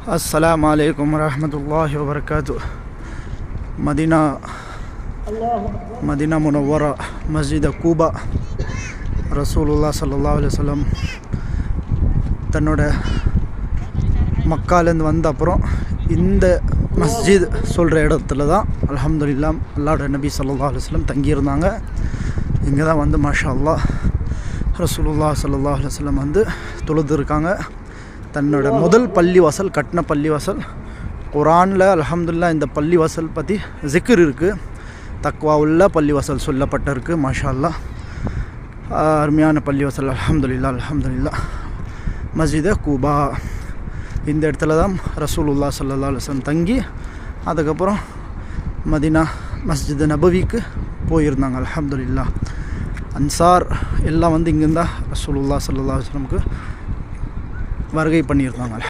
अस्सलामु अलैकुम रहमतुल्लाहि व बरकातुह। मदीना मुनव्वरा मस्जिद கூபா ரசூலுல்லாஹ் ஸல்லல்லாஹு அலைஹி வஸல்லம் தன்னோட மக்காலேருந்து வந்த அப்புறம் இந்த மஸ்ஜித் சொல்கிற இடத்துல தான் அல்ஹம்துலில்லாஹ் அல்லாஹ்வுடைய நபி ஸல்லல்லாஹு அலைஹி வஸல்லம் தங்கியிருந்தாங்க. இங்கே தான் வந்து மாஷா அல்லாஹ் ரசூலுல்லாஹ் ஸல்லல்லாஹு அலைஹி வஸல்லம் வந்து தொழுது இருக்காங்க. தன்னோட முதல் பள்ளிவாசல் கட்டின பள்ளிவாசல் குர்ஆனில் அல்ஹம்துலில்லாஹ் இந்த பள்ளிவாசல் பற்றி ஜிக்ர் இருக்குது. தக்வா உள்ள பள்ளிவாசல் சொல்லப்பட்டிருக்கு. மாஷா அல்லாஹ் அருமையான பள்ளிவாசல் அல்ஹம்துலில்லாஹ் அல்ஹம்துலில்லாஹ். மஸ்ஜித கூபா இந்த இடத்துல தான் ரசூலுல்லாஹ் ஸல்லல்லாஹு அலைஹி வஸல்லம் தங்கி அதுக்கப்புறம் மதீனா மஸ்ஜித் நபவிக்கு போயிருந்தாங்க. அல்ஹம்துலில்லாஹ் அன்சார் எல்லாம் வந்து இங்கேருந்தா ரசூலுல்லாஹ் ஸல்லல்லாஹு அலைஹி வஸல்லமுக்கு வருகை பண்ணியிருந்தாங்க.